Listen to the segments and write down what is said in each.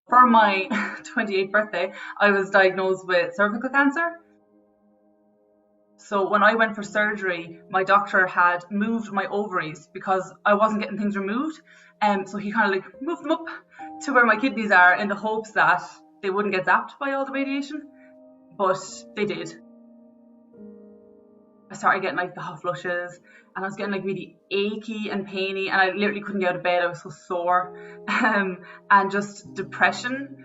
For my 28th birthday, I was diagnosed with cervical cancer. So when I went for surgery, my doctor had moved my ovaries because I wasn't getting things removed. So he kind of like moved them up to where my kidneys are in the hopes that they wouldn't get zapped by all the radiation. But they did. I started getting like the hot flushes, and I was getting like really achy and painy, and I literally couldn't get out of bed. I was so sore. And just depression.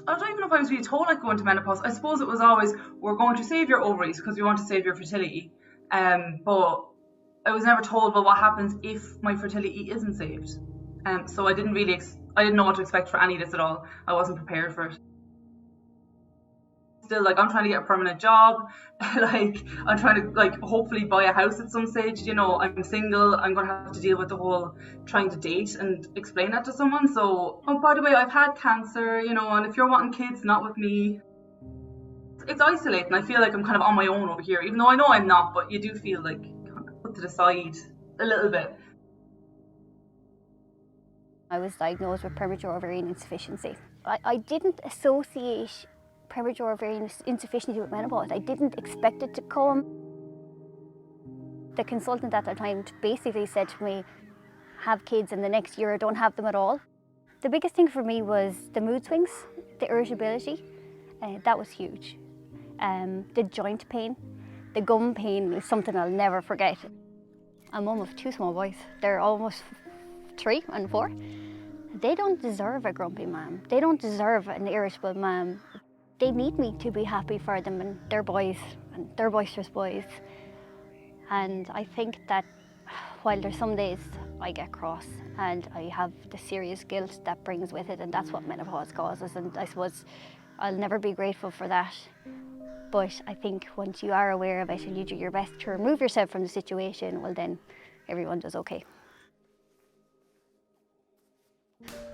I don't even know if I was really told I'd go into menopause. I suppose it was always, we're going to save your ovaries because we want to save your fertility. But I was never told, well, what happens if my fertility isn't saved? So I didn't really, I didn't know what to expect for any of this at all. I wasn't prepared for it. Still, like, I'm trying to get a permanent job. Like, I'm trying to, like, hopefully buy a house at some stage. You know, I'm single. I'm going to have to deal with the whole trying to date and explain that to someone. So, oh, by the way, I've had cancer, you know, and if you're wanting kids, not with me. It's isolating. I feel like I'm kind of on my own over here, even though I know I'm not, but you do feel like kind of put to the side a little bit. I was diagnosed with premature ovarian insufficiency. I didn't associate premature ovarian insufficiency with menopause. I didn't expect it to come. The consultant at the time basically said to me, have kids in the next year or don't have them at all. The biggest thing for me was the mood swings, the irritability. That was huge. The joint pain, the gum pain was something I'll never forget. I'm mum of two small boys. They're almost 3 and 4. They don't deserve a grumpy mum. They don't deserve an irritable mum. They need me to be happy for them and their boys and their boisterous boys. And I think that while there's some days I get cross and I have the serious guilt that brings with it, and that's what menopause causes, and I suppose I'll never be grateful for that. But I think once you are aware of it and you do your best to remove yourself from the situation, well then everyone does okay.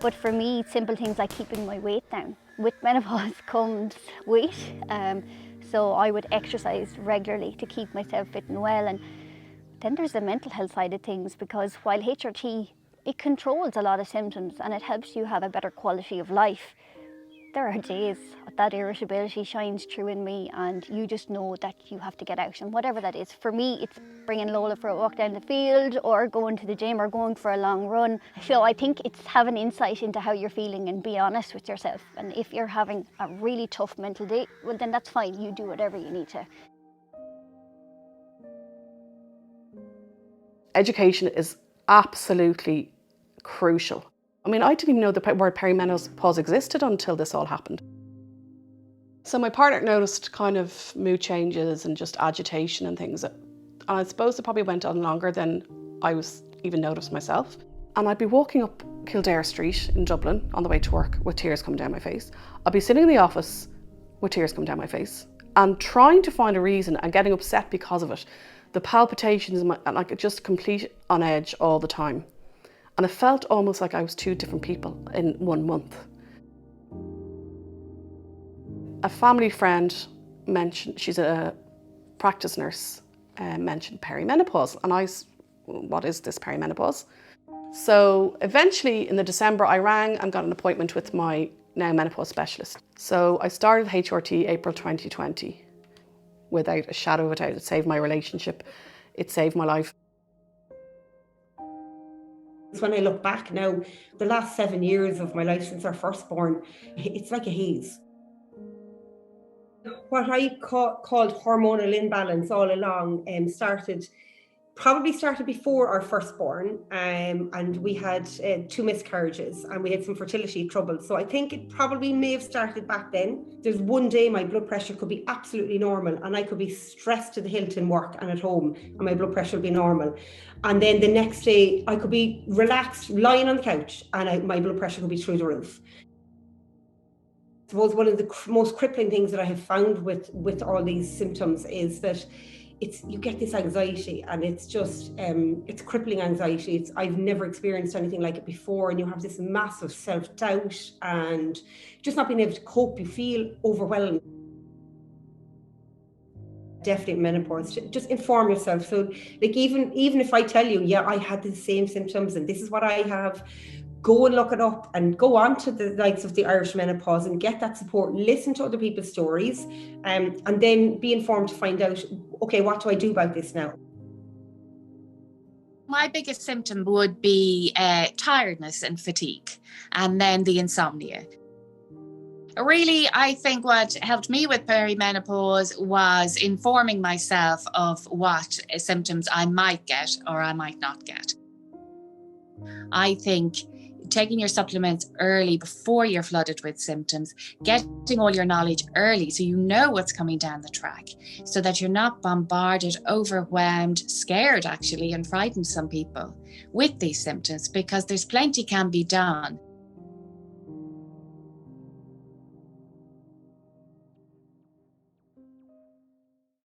But for me, simple things like keeping my weight down. With menopause comes weight, so I would exercise regularly to keep myself fit and well. And then there's the mental health side of things, because while HRT, it controls a lot of symptoms and it helps you have a better quality of life, there are days that irritability shines through in me and you just know that you have to get out, and whatever that is. For me, it's bringing Lola for a walk down the field or going to the gym or going for a long run. So I think it's having insight into how you're feeling and be honest with yourself. And if you're having a really tough mental day, well then that's fine, you do whatever you need to. Education is absolutely crucial. I mean, I didn't even know the word perimenopause existed until this all happened. So my partner noticed kind of mood changes and just agitation and things. And I suppose it probably went on longer than I was even noticed myself. And I'd be walking up Kildare Street in Dublin on the way to work with tears coming down my face. I'd be sitting in the office with tears coming down my face and trying to find a reason and getting upset because of it. The palpitations and like just complete on edge all the time. And it felt almost like I was two different people in 1 month. A family friend mentioned, she's a practice nurse, mentioned perimenopause. And what is this perimenopause? So eventually in the December, I rang and got an appointment with my now menopause specialist. So I started HRT April 2020 without a shadow of a doubt. It saved my relationship. It saved my life. When I look back now, the last 7 years of my life since our firstborn, it's like a haze. What I called hormonal imbalance all along probably started before our firstborn, and we had 2 miscarriages and we had some fertility trouble. So I think it probably may have started back then. There's one day my blood pressure could be absolutely normal and I could be stressed to the hilt in work and at home and my blood pressure would be normal. And then the next day I could be relaxed, lying on the couch, and my blood pressure could be through the roof. I suppose one of the most crippling things that I have found with all these symptoms is that you get this anxiety, and it's just it's crippling anxiety. I've never experienced anything like it before, and you have this massive self-doubt and just not being able to cope. You feel overwhelmed. Definitely menopause. Just inform yourself. So like even if I tell you, yeah, I had the same symptoms and this is what I have, go and look it up and go on to the likes of the Irish Menopause and get that support, listen to other people's stories, and then be informed to find out, okay, what do I do about this now? My biggest symptom would be tiredness and fatigue, and then the insomnia. Really, I think what helped me with perimenopause was informing myself of what symptoms I might get or I might not get. I think taking your supplements early before you're flooded with symptoms, getting all your knowledge early so you know what's coming down the track, so that you're not bombarded, overwhelmed, scared actually, and frightened some people with these symptoms, because there's plenty can be done.